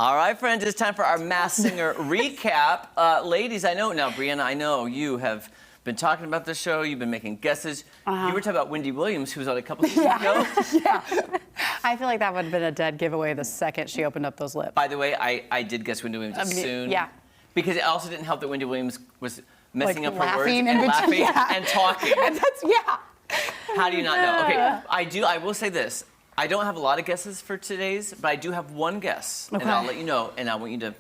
All right, friends, it's time for our Masked Singer recap. Ladies, I know now, Brianna, I know you have been talking about the show. You've been making guesses. You were talking about Wendy Williams, who was on a couple seasons ago. Yeah. I feel like that would have been a dead giveaway the second she opened up those lips. By the way, I did guess Wendy Williams soon. Yeah. Because it also didn't help that Wendy Williams was messing up her words laughing and in laughing between, yeah. and talking. And that's, How do you not know? Okay, I will say this. I don't have a lot of guesses for today's, but I do have one guess. Okay. And I'll let you know, and I want you to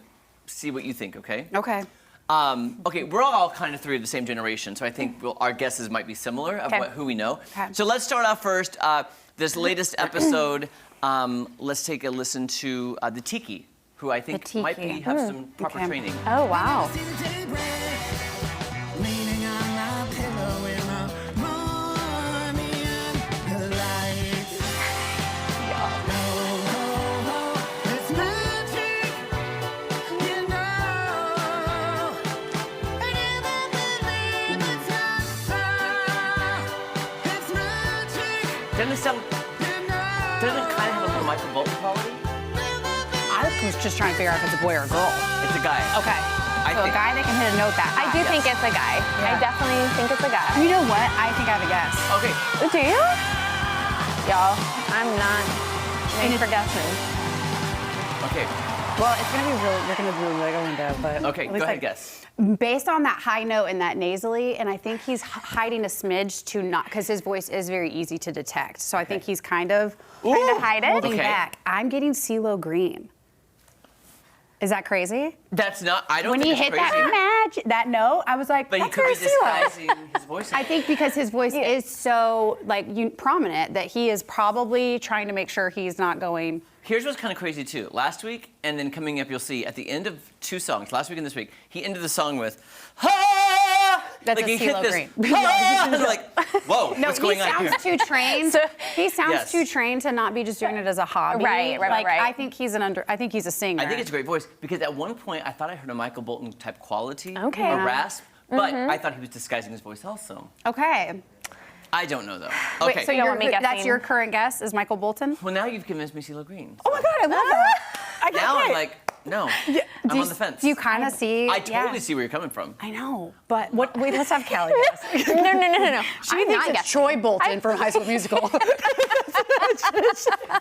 see what you think, okay? Okay. Okay, we're all kind of three of the same generation, so I think our guesses might be similar of who we know. Okay. So let's start off first. This latest episode, let's take a listen to the Tiki, who I think might have some proper training. Oh, wow. Doesn't it kind of have a little Michael Bolton quality? I was just trying to figure out if it's a boy or a girl. It's a guy. Okay. So a guy that can hit a note that high. I do think it's a guy. Yeah. I definitely think it's a guy. You know what? I think I have a guess. Okay. Do you? Y'all, I'm not made for guessing. Okay. Well, it's gonna be really. You're gonna be really Linda, but Okay, go ahead, guess. Based on that high note and that nasally, and I think he's hiding a smidge to not, because his voice is very easy to detect. So I think he's kind of trying to hide it, holding back. I'm getting CeeLo Green. Is that crazy? That's not. I don't. When think he it's hit crazy. that note, I was like, But he that's could very be CeeLo. disguising his voice. I think because his voice is so prominent that he is probably trying to make sure he's not going. Here's what's kind of crazy too. Last week and then coming up, you'll see at the end of two songs, last week and this week, he ended the song with, ha! That's like a he hit CeeLo this, Green. ha! Like, whoa, what's going on here? He sounds too trained. He sounds too trained to not be just doing it as a hobby. Right. I think he's I think he's a singer. I think it's a great voice because at one point I thought I heard a Michael Bolton type quality, Okay. a rasp, but I thought he was disguising his voice also. Okay. I don't know though. Okay. Wait, so you don't want me guessing? That's your current guess is Michael Bolton? Well, now you've convinced me CeeLo Green. Oh my God, I love that. Now I'm like, no, I'm on the fence. Do you kind of see? I totally see where you're coming from. I know, but what? Wait, let's have Callie guess. No. She thinks it's Troy Bolton from High School Musical. The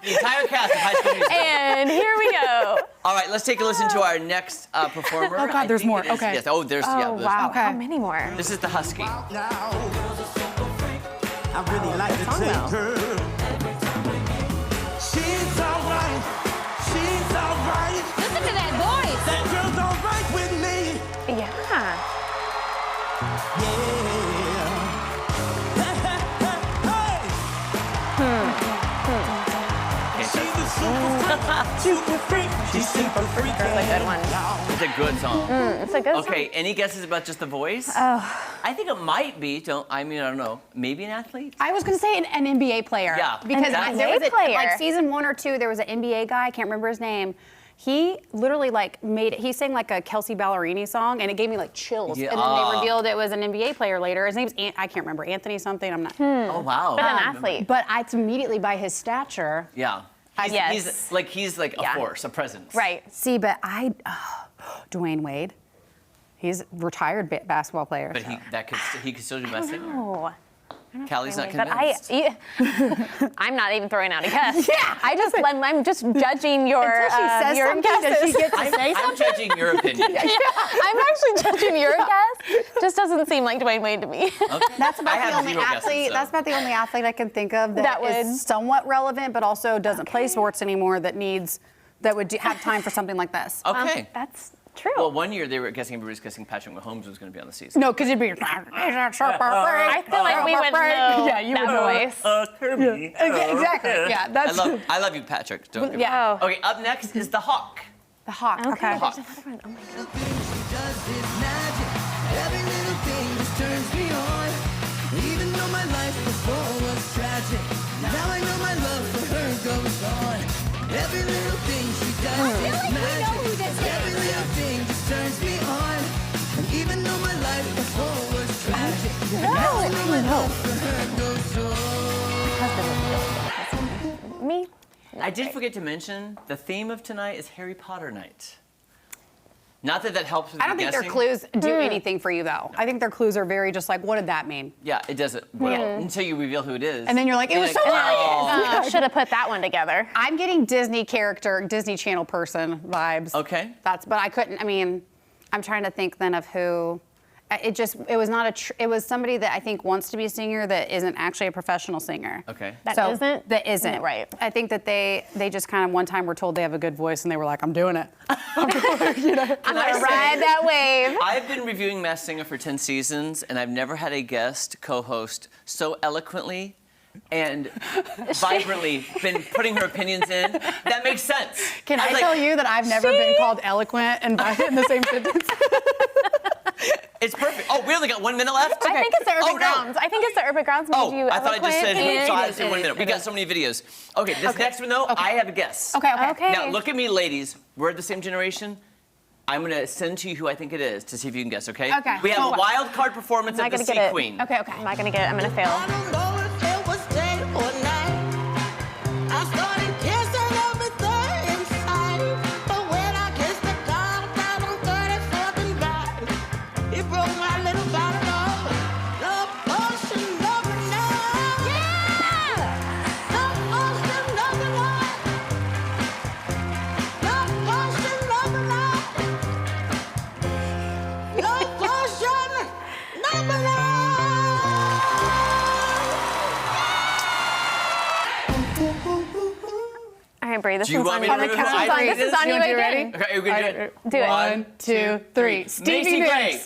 entire cast of High School Musical. And here we go. All right, let's take a listen to our next performer. Oh God, there's more. Okay. Yes. Oh, there's Oh, there's wow. more. Okay. How many more? This is the Husky. I really like to take her. She's alright. She's alright. Listen to that voice. That girl's alright with me. Yeah. She's a super freak. She's super freak. That's a good one. It's a good song. It's a good song. Okay, any guesses about just the voice? I think it might be. I don't know. Maybe an athlete? I was going to say an NBA player. Yeah. Because An there was NBA player. like season 1 or 2, there was an NBA guy, I can't remember his name. He literally he sang like a Kelsey Ballerini song and it gave me like chills. Yeah. And then they revealed it was an NBA player later. His name's, I can't remember, Anthony something, I'm not. Oh, wow. But an athlete. But it's immediately by his stature. Yeah. Yes. He's like a force, a presence. Right. See, but Dwayne Wade, he's a retired basketball player. But he could still do best singer. Oh. Callie's not But convinced. I'm not even throwing out a guess. Yeah. I'm just judging your Until she says your something, does guesses. she get to say I'm something? judging your opinion. I'm actually judging your guess. Just doesn't seem like Dwayne Wade to me. Okay. That's I about have the only zero guesses, athlete. so. That's about the only athlete I can think of that would- is somewhat relevant, but also doesn't play sports anymore. That would have time for something like this. Okay. That's true. Well, one year everybody was guessing Patrick Mahomes was going to be on the season. No, because you'd be. I feel like we would know Yeah, you that would know. voice. Kirby. Exactly. Yeah, that's I love you, Patrick. Don't get me Yeah. wrong. Okay, up next is the Hawk. the Hawk. Okay. Hawk. There's another one. Oh my God. Does this magic. Every little thing just turns me on. Even though my life before was tragic, now I know my love for her goes on. Every little thing she does is magic. Every little thing just turns me on. And even though my life before was tragic, now I know my love for her goes on. Me? I did forget to mention the theme of tonight is Harry Potter night. Not that helps with I don't the think guessing. their clues do anything for you, though. I think their clues are very just like, what did that mean? Yeah, it doesn't. Well, until you reveal who it is. And then you're like, it was so oh. Should have put that one together. I'm getting Disney character, Disney Channel person vibes. Okay. But I couldn't, I mean, I'm trying to think then of who. It was not it was somebody that I think wants to be a singer that isn't actually a professional singer. Okay. That isn't? That isn't. Isn't right. I think that they just kind of one time were told they have a good voice and they were like, I'm doing it. I'm gonna ride that wave. I've been reviewing Masked Singer for 10 seasons, and I've never had a guest co-host so eloquently and vibrantly been putting her opinions in. That makes sense. Can I was tell like, you that I've never been called eloquent and in the same sentence? It's perfect. Oh, we only got 1 minute left? I think it's the Urban no. Grounds. I think it's the Urban Grounds made Oh, you I thought I just said eloquent so I and- had to say 1 minute. We got so many videos. Okay, this next one though, Okay. I have a guess. Okay. Okay. Now look at me, ladies. We're the same generation. I'm gonna send to you who I think it is to see if you can guess. Okay. Okay. We have Oh, a wild card performance Am I of the gonna Sea get it? Queen. Okay. I'm not gonna get it. I'm gonna fail. I don't know if it was day or night. I started kissing everything inside. But when I kissed the dog down on 34th and Vine, it broke my little bottle of love potion, love and love. Yeah! Love potion, love and love. Love potion, love and love. Love potion, love and love. All right, Bree, this Do you one's want on me you. to remember who I This think is it is? on you You again. ready? Okay, are we gonna do it? Do it. 1, 2, 3. Stevie Macy Gray. Nicks.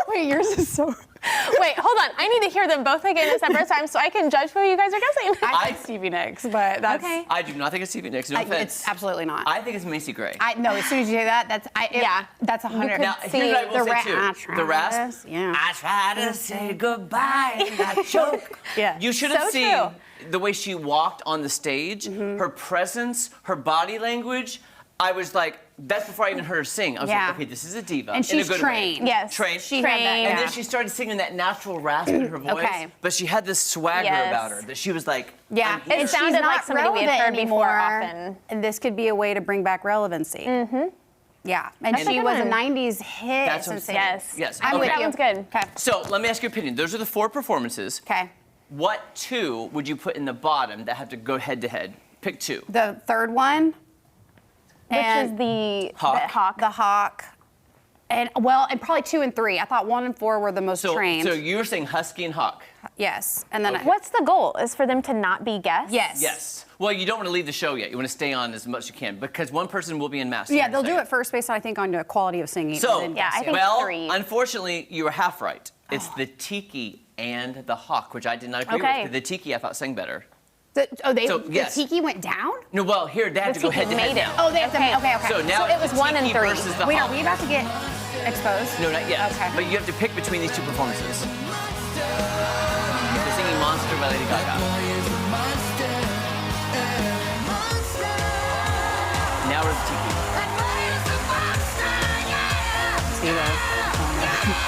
Wait, yours is so. Wait, hold on. I need to hear them both again at separate times so I can judge who you guys are guessing. I think Stevie Nicks, but that's. Okay. I do not think it's Stevie Nicks. No offense. It's absolutely not. I think it's Macy Gray. No, as soon as you say that, Yeah. that's 100. Now, see here's what I will the say I too. tried The rasp. this, yeah. I try to say goodbye and I choke. Yeah. You should have So seen true. the way she walked on the stage, her presence, her body language. I was like, that's before I even heard her sing. I was Yeah. like, okay, this is a diva. And in she's a good trained. way. Yes. Trained. She had that, Trained. And yeah. then she started singing that natural rasp in her voice. Okay. But she had this swagger Yes. about her that she was like, Yeah, I'm here. It sounded she's like not somebody we had relevant heard before anymore, often. and this could be a way to bring back relevancy. Mm-hmm. Yeah, and That's a she good was a one. '90s hit. That's what I'm saying. Yes. Yes. I'm Okay. with That you. one's good. Okay. So let me ask your opinion. Those are the 4 performances. Okay. What 2 would you put in the bottom that have to go head to head? Pick 2. The third one. Which and is the Hawk. Hawk. The Hawk. And probably 2 and 3. I thought 1 and 4 were the most So, trained. so you were saying Husky and Hawk. Yes, and then Okay. What's the goal? Is for them to not be guests? yes. Yes. Well, you don't want to leave the show yet. You want to stay on as much as you can because one person will be in Master. Yeah, they'll do it first based, I think, on the quality of singing. So, and then Yeah, I guess think you. well, 3. unfortunately, you were half right. It's the Tiki and the Hawk, which I did not agree Okay. with. The Tiki I thought sang better. So So, yes. the Tiki went down? No, well, here they have The to go Tiki head to head made it. now. Oh, they have to. Okay. So now So it was the 1 and Tiki 3. versus the Wait, Hawk. are we about to get exposed? No, not yet. Okay. But you have to pick between these 2 performances. They're singing Monster by Lady Gaga. Now we're the Tiki. See that?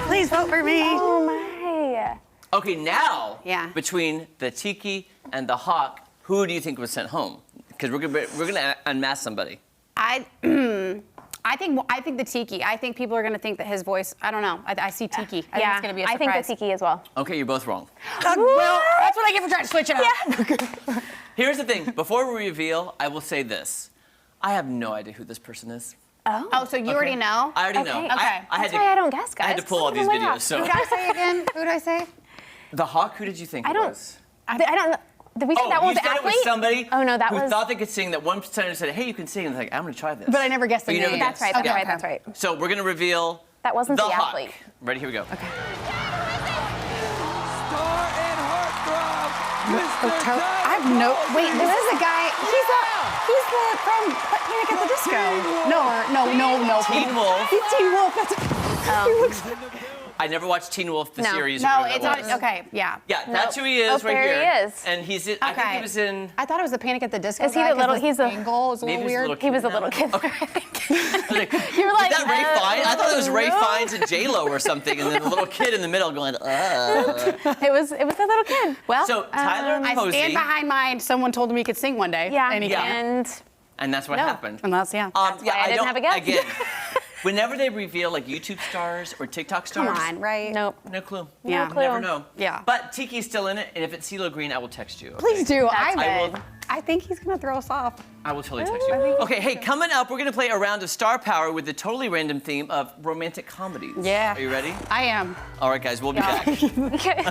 Please vote for me. Oh my. Okay, now Yeah. between the Tiki and the Hawk, who do you think was sent home? Because we're gonna unmask somebody. I think the Tiki. I think people are going to think that his voice. I don't know. I see Tiki. I think it's going to be a I surprise. think the Tiki as well. Okay, you're both wrong. Well, that's what I get for trying to switch it up. Here's the thing. Before we reveal, I will say this. I have no idea who this person is. Oh, so you already know? I already Okay. know. Okay. I had That's to, why I don't guess, guys. I had to pull all these Something like videos. So Who did I say again? Who did I say? the Hawk, who did you think I it don't. was? I don't know. Did we say that you one was said the it was athlete? somebody Oh, no, that who was- thought they could sing. That one senator said, "Hey, you can sing." And I was like, "I'm gonna try this." But I never guessed the But you never name. That's right. guessed. That's Yeah. right. That's right. So we're gonna reveal. That wasn't the Hawk. athlete. Ready? Here we go. Star and heartthrob, Mr. I've no. Wait, this is a guy. He's the from Panic at the Disco. No. Teen Wolf. He's Teen Wolf. That's. He looks. I never watched Teen Wolf the No. series. No, or it's whatever not. that was. Okay, yeah. Yeah, that's who he is Oh, right there here. he is. And he's in, I think he was in. I thought it was the Panic at the Disco. Is he guy, the 'cause little- his he's the- angle is a Maybe little he's a weird. little He was a kid little now. kid. Okay. You were like, Is that Ray Fiennes? I thought it was Ray Fiennes and J-Lo or something, and then a little kid in the middle going, It was a little kid. Well, So Tyler I Posey, stand behind mine. Someone told him he could sing one day. yeah, And he Yeah. can't. and that's what No. happened. And that's, yeah. why I didn't don't- have a guess. Again, whenever they reveal like YouTube stars or TikTok Come stars, on, right? nope. no clue. Yeah. No clue. Never know. Yeah. But Tiki's still in it, and if it's CeeLo Green, I will text you. Okay? Please do. That's I think he's going to throw us off. I will totally text you. Okay, hey, coming up, we're gonna play a round of Star Power with the totally random theme of romantic comedies. Yeah. Are you ready? I am. All right, guys, we'll be back. Okay.